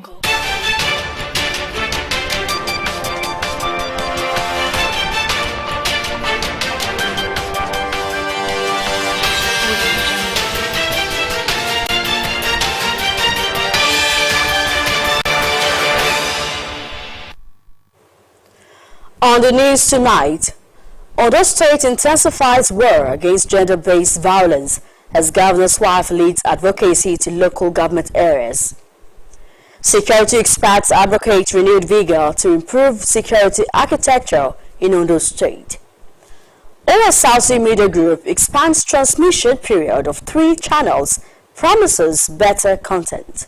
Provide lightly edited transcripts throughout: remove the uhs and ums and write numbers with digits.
jungle. On the news tonight, Ondo State intensifies war against gender-based violence as governor's wife leads advocacy to local government areas. Security experts advocate renewed vigor to improve security architecture in Ondo State. Osrc Media Group expands transmission period of 3 channels, promises better content.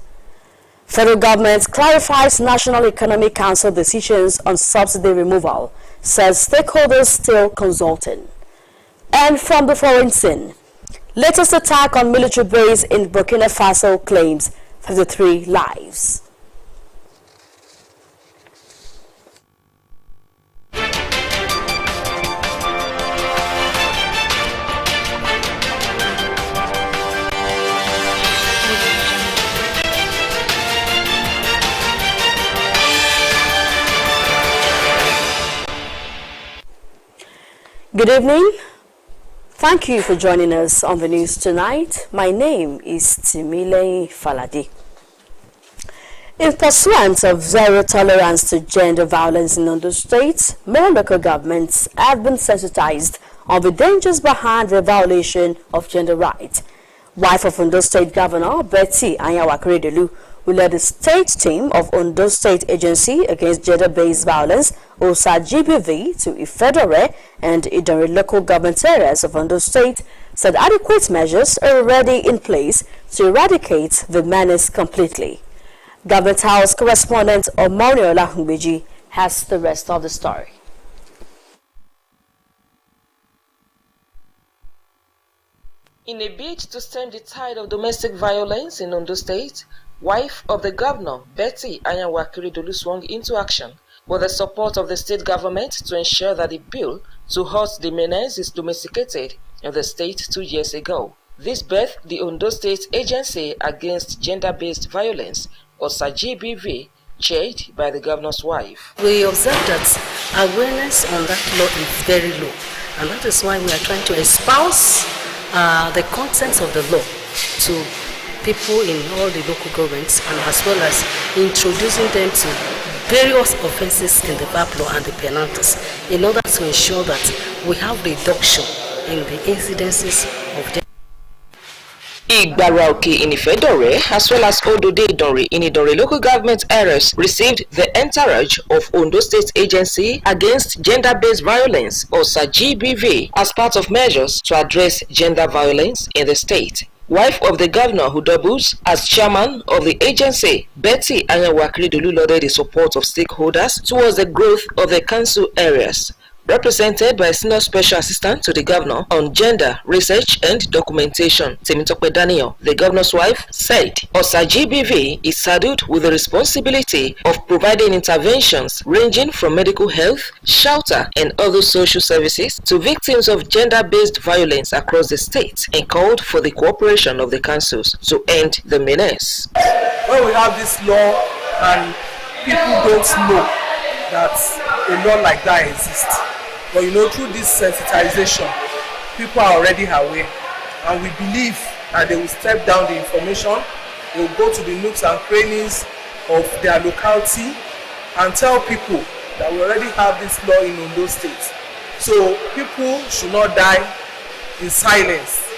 Federal government clarifies National Economic Council decisions on subsidy removal, says stakeholders still consulting. And from the foreign scene, latest attack on military base in Burkina Faso claims 53 lives. Good evening. Thank you for joining us on the news tonight. My name is Timile Faladi. In pursuance of zero tolerance to gender violence in Ondo State, more local governments have been sensitized on the dangers behind the violation of gender rights. Wife of Ondo State Governor Betty Anyanwu, who led the state team of Ondo State Agency Against Gender-Based Violence, Osrc, to Ifedore and Idori local government areas of Ondo State, said adequate measures are already in place to eradicate the menace completely. Government House correspondent Omoniola Humbeji has the rest of the story. In a bid to stem the tide of domestic violence in Ondo State, wife of the governor, Betty Anyanwu, swung into action with the support of the state government to ensure that the bill to halt the menace is domesticated in the state 2 years ago. This birthed the Ondo State Agency Against Gender-Based Violence, Osrc, chaired by the governor's wife. We observe that awareness on that law is very low, and that is why we are trying to espouse the contents of the law to people in all the local governments, and as well as introducing them to various offences in the VAP law and the penalties, in order to ensure that we have reduction in the incidences of gender. Igbarauke in Ifedore, as well as Odode Idori in Idori local government areas, received the entourage of Ondo State Agency Against Gender-Based Violence, Osrc, as part of measures to address gender violence in the state. Wife of the governor, who doubles as chairman of the agency, Betty Anyanwu, lauded the support of stakeholders towards the growth of the council areas. Represented by a senior special assistant to the governor on gender research and documentation, Temitope Daniel, the governor's wife, said Osrc is saddled with the responsibility of providing interventions ranging from medical health, shelter, and other social services to victims of gender-based violence across the state, and called for the cooperation of the councils to end the menace. When we have this law and people don't know that a law like that exists, but through this sensitization, people are already aware, and we believe that they will step down the information, they will go to the nooks and crannies of their locality and tell people that we already have this law in Ondo State. So people should not die in silence,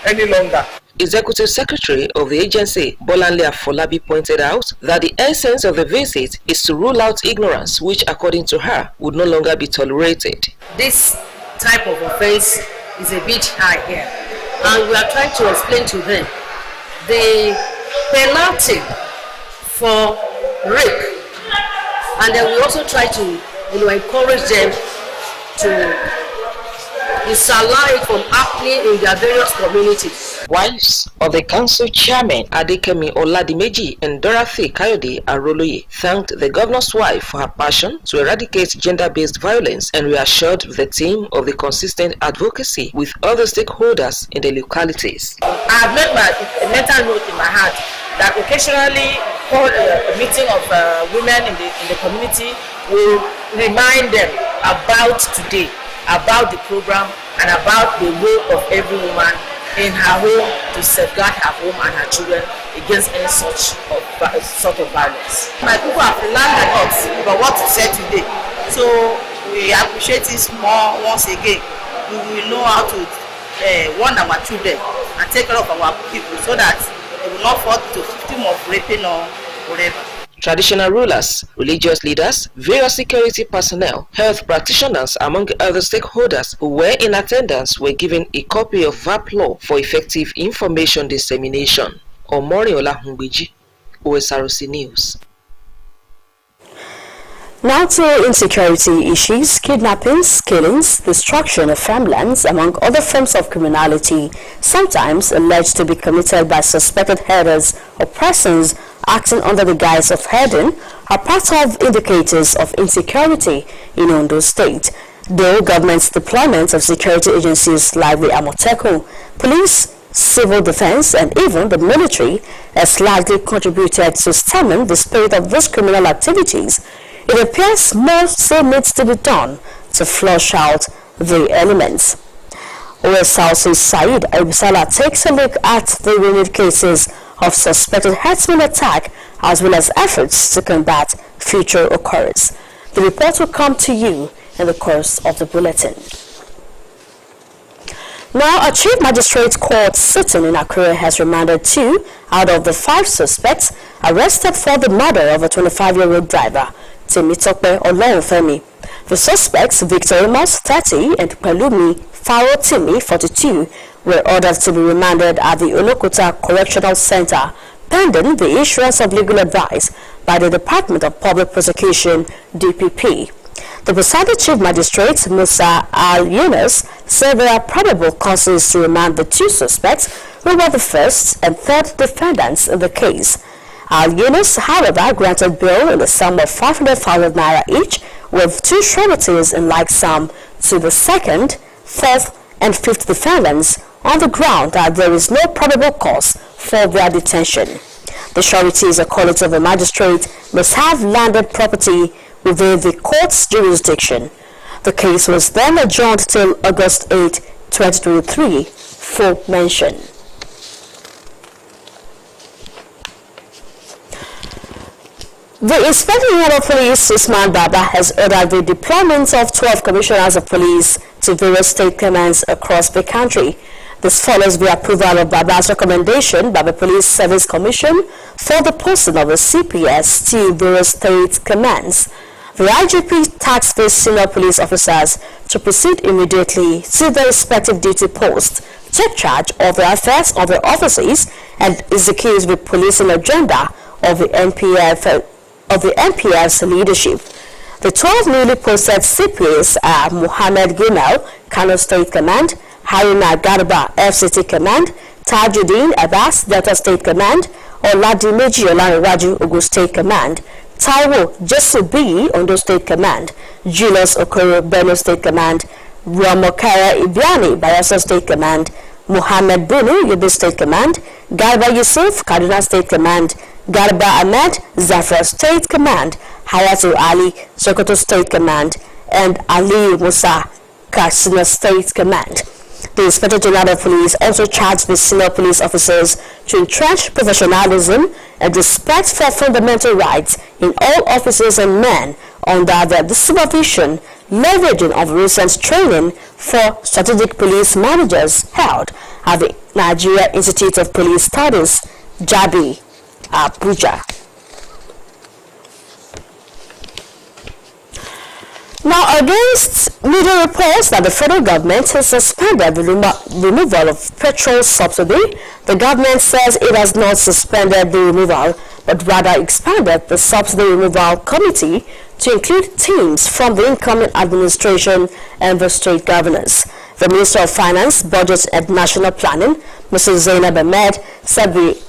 any longer. Executive Secretary of the agency, Bolanle Afolabi, pointed out that the essence of the visit is to rule out ignorance, which, according to her, would no longer be tolerated. This type of offense is a bit high here, and we are trying to explain to them the penalty for rape, and then we also try to encourage them to disallow it from happening in their various communities. Wives of the council chairman Adekemi Oladimeji and Dorothy Kayode Aroloye thanked the governor's wife for her passion to eradicate gender-based violence and reassured the team of the consistent advocacy with other stakeholders in the localities. I have made a mental note in my heart that occasionally call a meeting of women in the community. We'll remind them about today, about the program, and about the role of every woman in her home to safeguard her home and her children against any sort of violence. My people have learned a lot about what to say today, so we appreciate this more once again. We will know how to warn our children and take care of our people so that they will not fall to victim of raping or whatever. Traditional rulers, religious leaders, various security personnel, health practitioners, among other stakeholders who were in attendance were given a copy of VAP law for effective information dissemination. Omoriola Humbiji, Osrc News. Now to insecurity issues, kidnappings, killings, destruction of farmlands, among other forms of criminality, sometimes alleged to be committed by suspected herders or persons acting under the guise of herding, are part of indicators of insecurity in Ondo State. Though government's deployment of security agencies like the Amotekun, police, civil defense, and even the military has largely contributed to stemming the spirit of these criminal activities, it appears more still needs to be done to flush out the elements. OSRC Said Ibsala takes a look at the renewed cases of suspected herdsman attack as well as efforts to combat future occurrence. The report will come to you in the course of the bulletin. Now, a Chief Magistrates Court sitting in Accra has remanded 2 out of the 5 suspects arrested for the murder of a 25-year-old driver, Temitope Olorunfemi. The suspects, Victor Amos, 30, and Pelumi Farotimi, 42, were ordered to be remanded at the Olokota Correctional Center, pending the issuance of legal advice by the Department of Public Prosecution, DPP. The presiding Chief Magistrate, Musa Al-Yunus, said there are probable causes to remand the 2 suspects who were the first and third defendants in the case. Al-Yunus, however, granted bail in the sum of 500,000 naira each, with 2 sureties in like sum to the second, fourth, and fifth defendants on the ground that there is no probable cause for their detention. The sureties, according to the magistrate, must have landed property within the court's jurisdiction. The case was then adjourned till August 8, 2023 for mention. The Inspector General of Police, Usman Baba, has ordered the deployment of 12 commissioners of police to various state commands across the country. This follows the approval of Baba's recommendation by the Police Service Commission for the posting of the CPS to various state commands. The IGP tasked the senior police officers to proceed immediately to their respective duty posts, take charge of the affairs of the offices, and execute the policing agenda of the NPF's leadership. The 12 newly posted CPS are Muhammad Gimel, Kano State Command, Haruna Garba, FCT Command, Tajuddin Abbas, Delta State Command, Oladimeji Olanrewaju, Ogun State Command, Taiwo Jesubi, Ondo State Command, Julius Okoro, Benue State Command, Ramokara Ibiani, Bayelsa State Command, Muhammad Bunu, Yobe State Command, Garba Yusuf, Kaduna State Command, Garba Ahmed, Zafra State Command, Hayatu Ali, Sokoto State Command, and Ali Musa, Katsina State Command. The Inspector General of Police also charged the senior police officers to entrench professionalism and respect for fundamental rights in all officers and men under the supervision, leveraging of recent training for strategic police managers held at the Nigeria Institute of Police Studies, JABI, Abuja. Now, against media reports that the federal government has suspended the removal of petrol subsidy, the government says it has not suspended the removal, but rather expanded the subsidy removal committee to include teams from the incoming administration and the state governors. The Minister of Finance, Budget and National Planning, Mrs. Zainab Ahmed, said the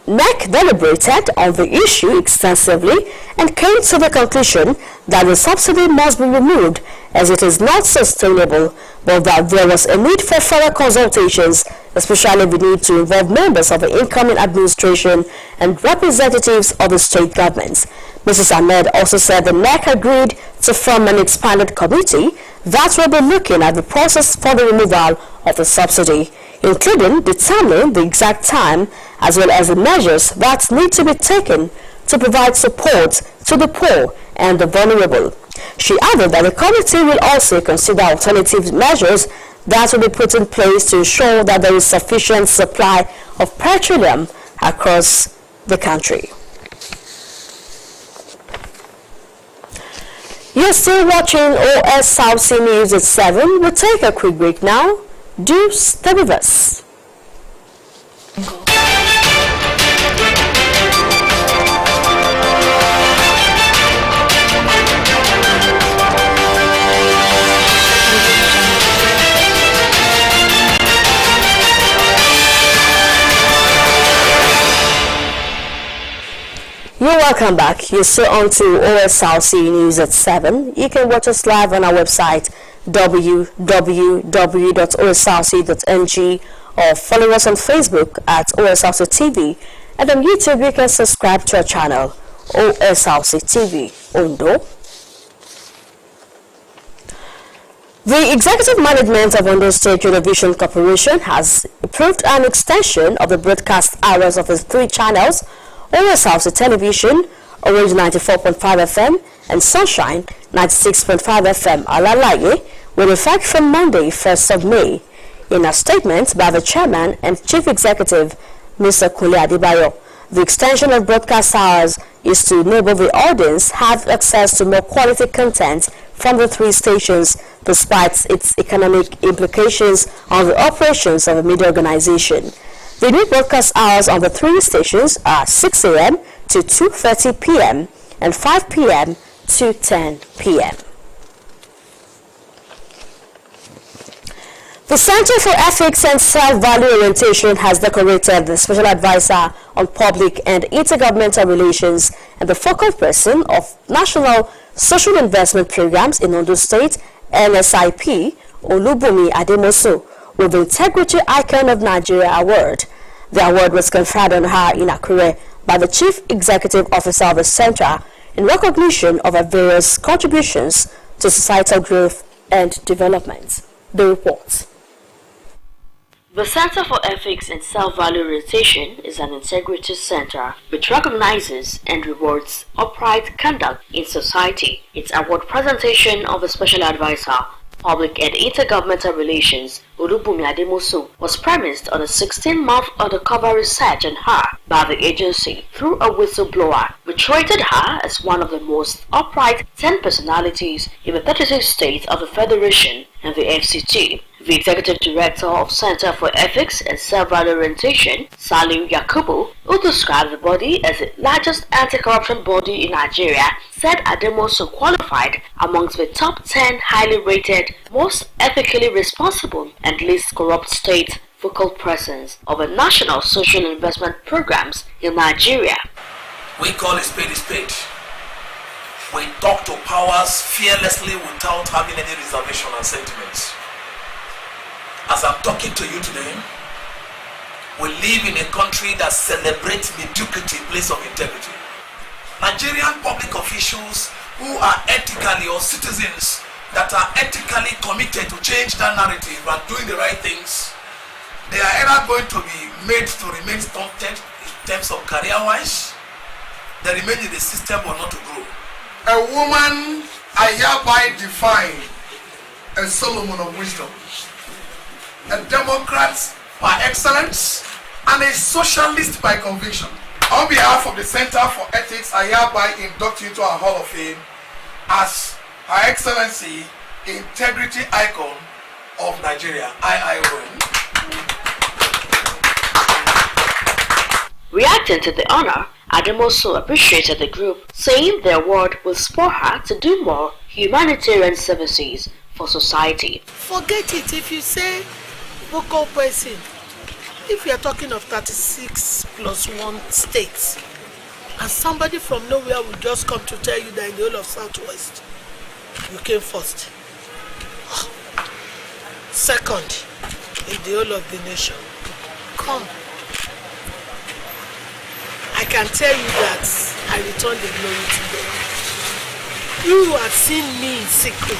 NEC deliberated on the issue extensively and came to the conclusion that the subsidy must be removed as it is not sustainable, but that there was a need for further consultations especially the need to involve members of the incoming administration and representatives of the state governments. Mrs. Ahmed also said the NEC agreed to form an expanded committee that will be looking at the process for the removal of the subsidy, including determining the exact time as well as the measures that need to be taken to provide support to the poor and the vulnerable. She added that the committee will also consider alternative measures that will be put in place to ensure that there is sufficient supply of petroleum across the country. You're still watching Osrc News at 7. We'll take a quick break now. Do stay with us. You're welcome back. You're still on to Osrc News at 7. You can watch us live on our website www.osrc.ng or follow us on Facebook at Osrc TV, and on YouTube you can subscribe to our channel Osrc TV Ondo. The Executive Management of Ondo State Television Corporation has approved an extension of the broadcast hours of its 3 channels: Osrc Television, Orange 94.5 FM, and Sunshine 96.5 FM Alalaye, with effect from Monday, 1st of May. In a statement by the Chairman and Chief Executive, Mr. Kunle Adebayo, the extension of broadcast hours is to enable the audience have access to more quality content from the 3 stations, despite its economic implications on the operations of a media organization. The new broadcast hours on the 3 stations are 6 a.m. to 2:30 p.m. and 5 p.m. to 10 p.m. The Center for Ethics and Self-Value Orientation has decorated the Special Advisor on Public and Intergovernmental Relations and the focal person of National Social Investment Programs in Ondo State, NSIP, Olubunmi Ademosu, with the Integrity Icon of Nigeria Award. The award was conferred on her in Akure by the Chief Executive Officer of the Center in recognition of her various contributions to societal growth and development. The report. The Center for Ethics and Self-Value Orientation is an integrity center which recognizes and rewards upright conduct in society. Its award presentation of a Special Advisor, Public and Intergovernmental Relations, Olubunmi Ademosu, was premised on a 16-month undercover research on her by the agency through a whistleblower, which rated her as one of the most upright 10 personalities in the 36 states of the Federation and the FCT. The Executive Director of Center for Ethics and Self-Value Orientation, Saliu Yakubu, who described the body as the largest anti-corruption body in Nigeria, said Ademosu qualified amongst the top 10 highly rated, most ethically responsible and least corrupt state focal persons of the national social investment programs in Nigeria. We call a spade a spade. We talk to powers fearlessly without having any reservation and sentiments. As I'm talking to you today, we live in a country that celebrates mediocrity in place of integrity. Nigerian public officials who are ethically, or citizens that are ethically committed to change that narrative and doing the right things, they are either going to be made to remain stunted in terms of career-wise, they remain in the system or not to grow. A woman I hereby define a Solomon of wisdom, a Democrat by excellence, and a socialist by conviction. On behalf of the Center for Ethics, I hereby induct you to our Hall of Fame as Her Excellency, Integrity Icon of Nigeria, IION. Reacting to the honor, Ademosu appreciated the group, saying the award will spur her to do more humanitarian services for society. Forget it if you say vocal person. If you are talking of 36 plus 1 states, and somebody from nowhere will just come to tell you that in the whole of Southwest, you came first. Second, in the whole of the nation, come, I can tell you that I return the glory to God. You who have seen me in secret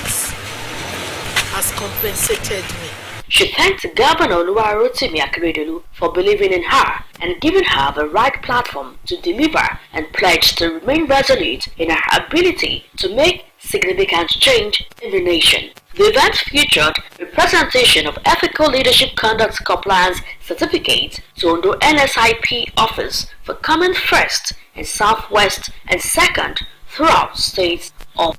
has compensated me. She thanked Governor Oluwarotimi Akeredolu for believing in her and giving her the right platform to deliver, and pledged to remain resolute in her ability to make significant change in the nation. The event featured a presentation of Ethical Leadership Conduct Compliance Certificate to Ondo NSIP office for coming first in Southwest and second throughout states of.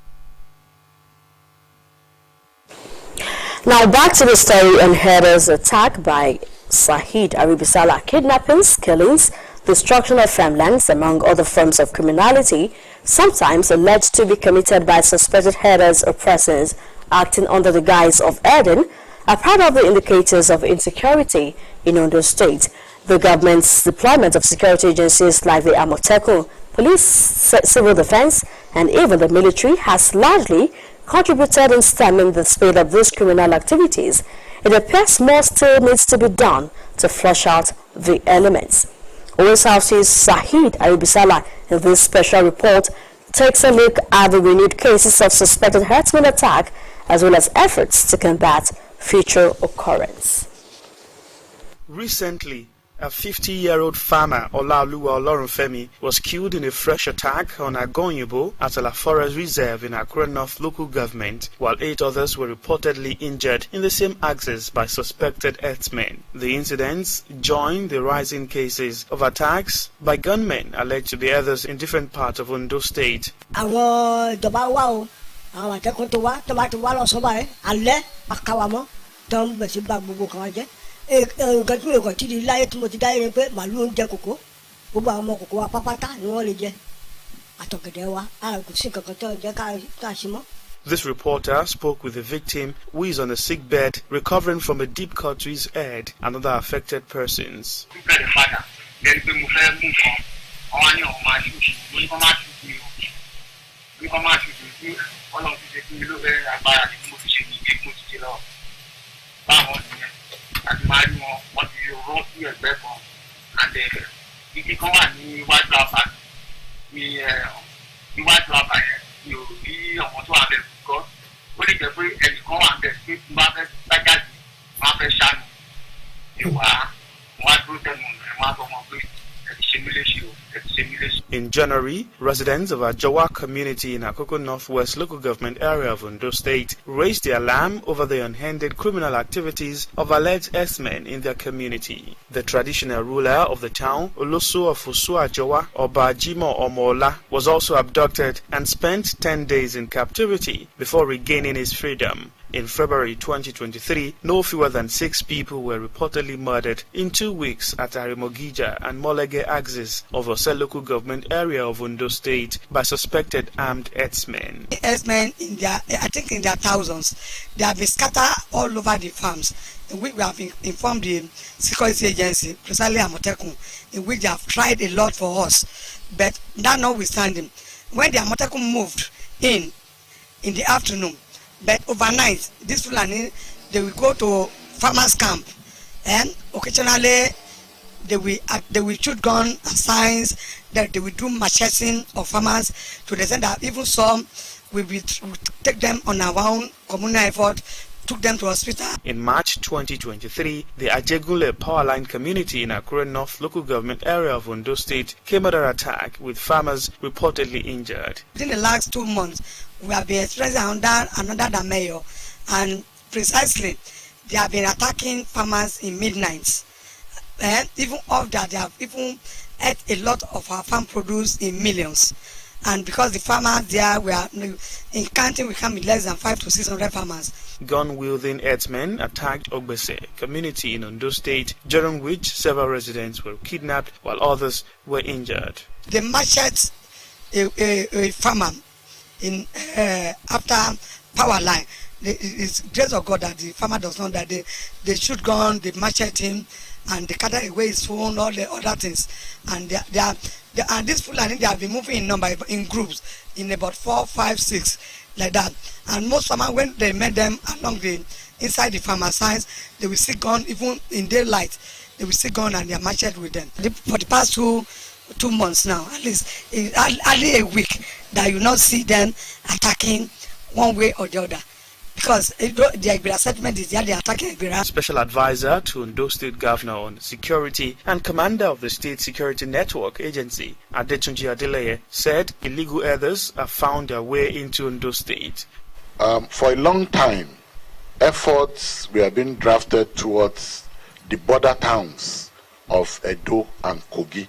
Now back to the story on Heather's attack by Saheed Aribisala. Kidnappings, killings, destruction of farmlands, among other forms of criminality, sometimes alleged to be committed by suspected headers or persons acting under the guise of herding, are part of the indicators of insecurity in Ondo State. The government's deployment of security agencies like the Amotekun, police, civil defense, and even the military has largely contributed in stemming the spread of these criminal activities. It appears more still needs to be done to flush out the elements. OSRC's Saheed Aribisala in this special report takes a look at the renewed cases of suspected herdsmen attack as well as efforts to combat future occurrence. Recently, a 50-year-old farmer, Olaoluwa Olorunfemi, was killed in a fresh attack on Agonyibo at La Forest Reserve in Akure North local government, while 8 others were reportedly injured in the same axis by suspected herdsmen. The incidents join the rising cases of attacks by gunmen alleged to be others in different parts of Ondo State. This reporter spoke with the victim, who is on a sick bed, recovering from a deep cut to his head, and other affected persons. In January, residents of Ajawa community in Akoko Northwest local government area of Ondo State raised the alarm over the unending criminal activities of alleged herdsmen in their community. The traditional ruler of the town, Oloso of Osu Ajawa, Oba Jimo Omola, was also abducted and spent 10 days in captivity before regaining his freedom. In February 2023, no fewer than 6 people were reportedly murdered in 2 weeks at Arimogija and Molege axis of Ose local government area of Ondo State by suspected armed herdsmen. Herdsmen, I think in their thousands, they have been scattered all over the farms. In which we have informed the security agency, precisely Amotekun, in which they have tried a lot for us. But that notwithstanding, when the Amotekun moved in the afternoon, but overnight, this Fulani, they will go to farmers' camp, and occasionally they will shoot gun and signs that they will do macheting of farmers to the extent that even some will take them on our own communal effort, took them to hospital. In March 2023, the Ajegunle Powerline community in Akure North local government area of Ondo State came under attack with farmers reportedly injured. Within the last 2 months, we have been experiencing another mayor, and precisely they have been attacking farmers in midnight. And even of that, they have even ate a lot of our farm produce in millions. And because the farmers there were in counting, we can be less than 500 to 600 farmers. Gun-wielding herdsmen attacked Ogbese community in Ondo State, during which several residents were kidnapped while others were injured. They macheted a farmer in after power line. It's grace of God that the farmer does not that they shoot gun, they machete him, and they cut away his phone, all the other things. And and this Fulani, they have been moving in number, in groups, in about 4, 5, 6, like that. And most farmers, when they met them along the inside the pharmacies. They will see gun even in daylight. They will see gun and they are matched with them. For the past two months now, at least hardly a week, that you not see them attacking one way or the other. Because the Egbira settlement is there, they are attacking Egbira. Special advisor to Ondo State Governor on Security and commander of the State Security Network Agency, Adetunji Adeleye, said illegal herders have found their way into Ondo State. For a long time, efforts were being drafted towards the border towns of Edo and Kogi.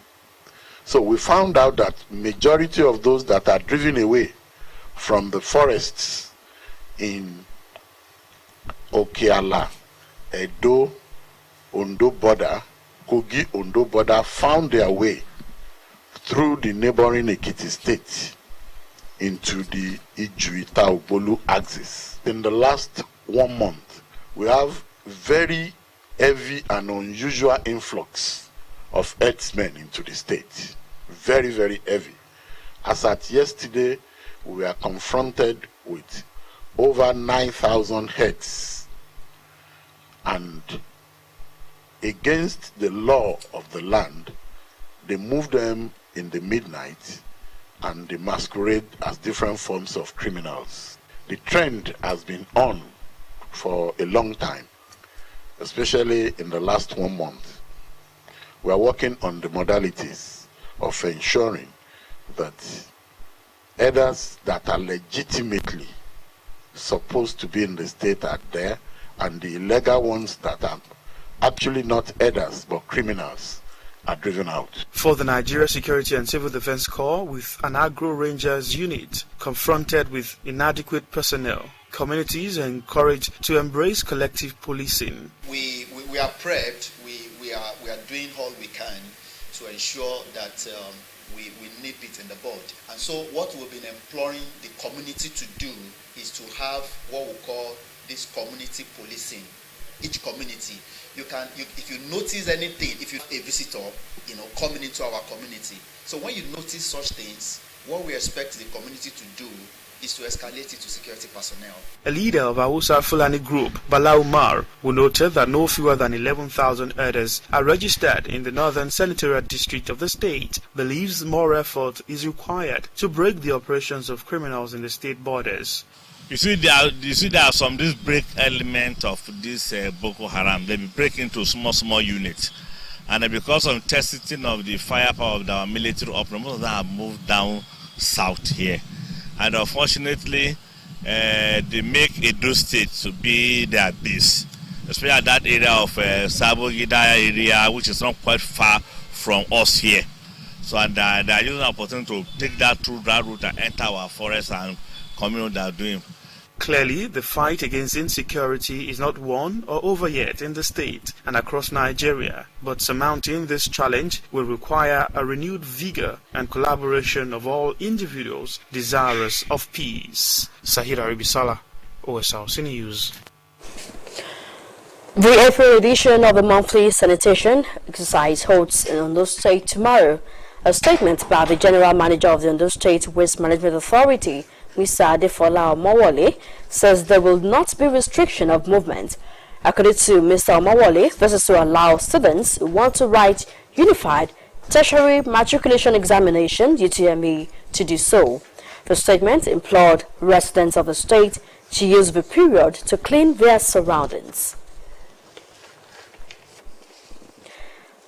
So we found out that majority of those that are driven away from the forests in Okeala, Edo, Ondo border, Kogi, Ondo border found their way through the neighboring Ekiti state into the Ijuita-Obolu axis. In the last 1 month, we have very heavy and unusual influx of herdsmen into the state. Very, very heavy. As at yesterday, we were confronted with over 9,000 heads, and against the law of the land, they move them in the midnight and they masquerade as different forms of criminals. The trend has been on for a long time, especially in the last 1 month. We are working on the modalities of ensuring that herders that are legitimately supposed to be in the state are there, and the illegal ones that are actually not herders but criminals are driven out. For the Nigeria Security and Civil Defense Corps, with an Agro Rangers unit confronted with inadequate personnel, communities are encouraged to embrace collective policing. We are prepped. We are doing all we can to ensure that we nip it in the bud. And so what we've been imploring the community to do is to have what we call this community policing. Each community, if you notice anything, if you're a visitor, coming into our community. So when you notice such things, what we expect the community to do is to escalate it to security personnel. A leader of Hausa Fulani group, Bala Umar, who noted that no fewer than 11,000 herders are registered in the northern senatorial district of the state, believes more effort is required to break the operations of criminals in the state borders. You see, there are some this break element of this Boko Haram. They break into small units, and because of testing of the firepower of our military operation, most of them have moved down south here, and unfortunately, they make Edo State to be their base, especially that area of Sabogida area, which is not quite far from us here. So, and they are using the opportunity to take that through that route and enter our forest and community they are doing. Clearly, the fight against insecurity is not won or over yet in the state and across Nigeria, but surmounting this challenge will require a renewed vigor and collaboration of all individuals desirous of peace. Sahira Ribisala, OSRC News. The April edition of the monthly sanitation exercise holds in Ondo State tomorrow. A statement by the General Manager of the Ondo State Waste Management Authority, Mr. Adefola Omowole, says there will not be restriction of movement. According to Mr. Omowole, this is to allow students who want to write Unified Tertiary Matriculation Examination (UTME) to do so. The statement implored residents of the state to use the period to clean their surroundings.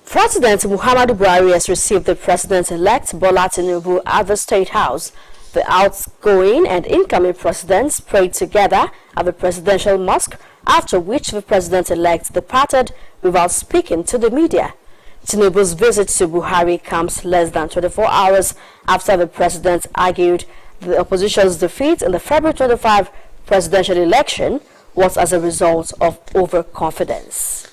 President Muhammadu Buhari has received the President-elect Bola Tinubu at the State House. The outgoing and incoming presidents prayed together at the presidential mosque, after which the president-elect departed without speaking to the media. Tinubu's visit to Buhari comes less than 24 hours after the president argued the opposition's defeat in the February 25 presidential election was as a result of overconfidence.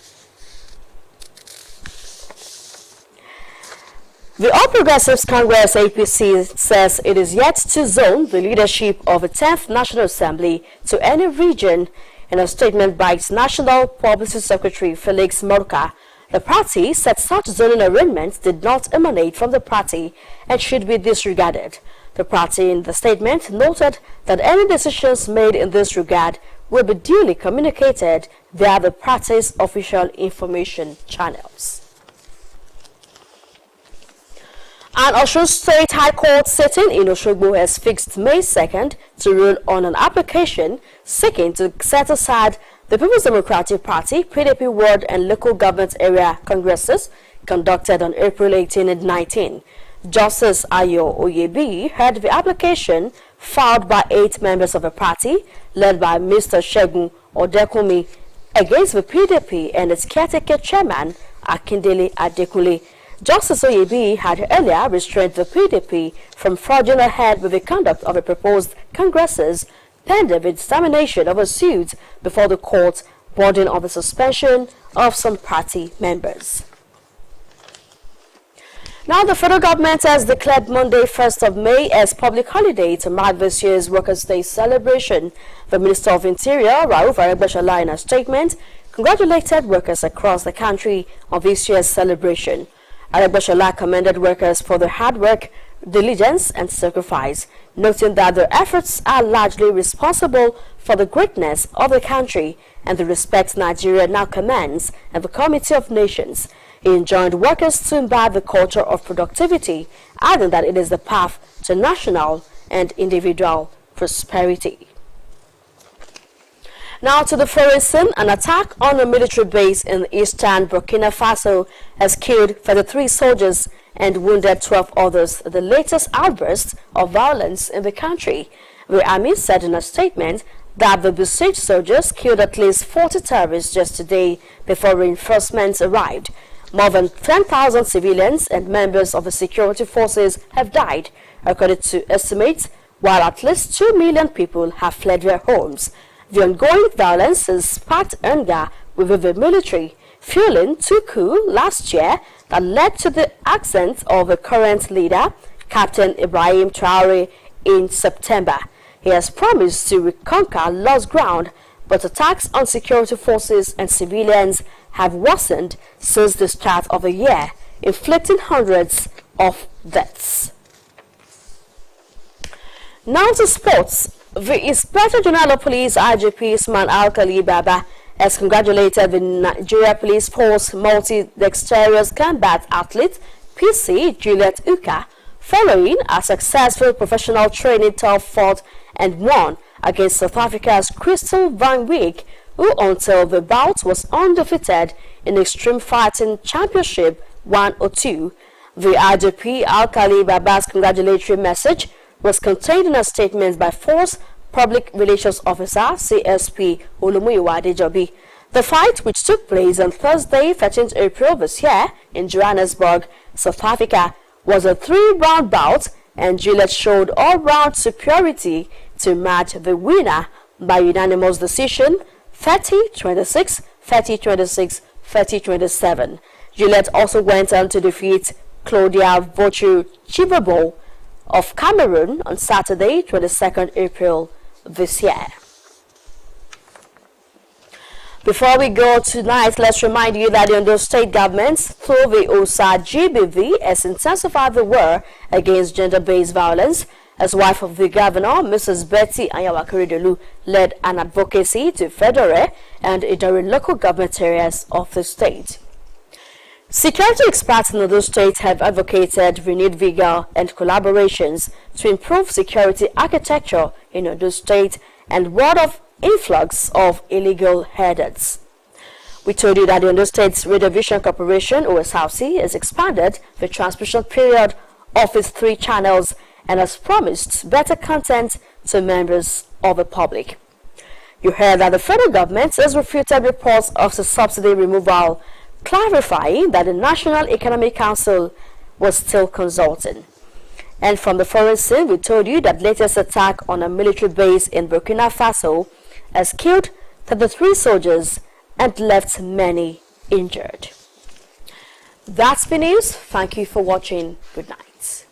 The All Progressives Congress APC says it is yet to zone the leadership of the 10th National Assembly to any region. In a statement by its National Publicity Secretary Felix Morka, the party said such zoning arrangements did not emanate from the party and should be disregarded. The party in the statement noted that any decisions made in this regard will be duly communicated via the party's official information channels. An Osrc State High Court sitting in Osogbo has fixed May 2nd to rule on an application seeking to set aside the People's Democratic Party PDP ward and local government area congresses conducted on April 18 and 19. Justice Ayo Oyebi heard the application filed by 8 members of a party led by Mr. Shegun Odekumi against the PDP and its caretaker chairman Akindele Adekunle. Justice Oyebi had earlier restrained the PDP from forging ahead with the conduct of the proposed congresses pending the determination of a suit before the court bordering on the suspension of some party members. Now, the federal government has declared Monday, 1st of May as public holiday to mark this year's Workers' Day celebration. The Minister of Interior, Rauf Aregbesola, in a statement, congratulated workers across the country on this year's celebration. Aregbesola commended workers for their hard work, diligence and sacrifice, noting that their efforts are largely responsible for the greatness of the country and the respect Nigeria now commands and the Committee of Nations. He enjoined workers to imbibe the culture of productivity, adding that it is the path to national and individual prosperity. Now to the foreign scene, an attack on a military base in eastern Burkina Faso has killed 33 soldiers and wounded 12 others, the latest outburst of violence in the country. The army said in a statement that the besieged soldiers killed at least 40 terrorists yesterday before reinforcements arrived. More than 10,000 civilians and members of the security forces have died, according to estimates, while at least 2 million people have fled their homes. The ongoing violence has sparked anger within the military, fueling 2 coups last year that led to the ascent of the current leader, Captain Ibrahim Traore, in September. He has promised to reconquer lost ground, but attacks on security forces and civilians have worsened since the start of the year, inflicting hundreds of deaths. Now to sports. The Inspector General of Police IGP Usman Alkali Baba has congratulated the Nigeria Police Force multi-dexterous combat athlete PC Juliet Uka following a successful professional training tour fought and won against South Africa's Crystal Van Wyk, who until the bout was undefeated in Extreme Fighting Championship 102. The IGP Alkali Baba's congratulatory message was contained in a statement by Force Public Relations Officer CSP Olumuyiwa Adejobi. The fight, which took place on Thursday, 13th April this year in Johannesburg, South Africa, was a 3-round bout, and Juliet showed all-round superiority to match the winner by unanimous decision 30-26, 30-26, 30-27. Juliet also went on to defeat Claudia Vochu Chibabo of Cameroon on Saturday, 22nd April this year. Before we go tonight, let's remind you that the Ondo State government, through the OSA-GBV, has intensified the war against gender-based violence. As wife of the governor, Mrs. Betty Anyawakeredolu led an advocacy to federal and Idari local government areas of the state. Security experts in Ondo State have advocated renewed vigor and collaborations to improve security architecture in Ondo State and ward off influx of illegal headers. We told you that the Ondo State's Radio Vision Corporation, Osrc, has expanded the transmission period of its 3 channels and has promised better content to members of the public. You heard that the federal government has refuted reports of the subsidy removal, clarifying that the National Economic Council was still consulting. And from the foreign scene, we told you that latest attack on a military base in Burkina Faso has killed 33 soldiers and left many injured. That's the news. Thank you for watching. Good night.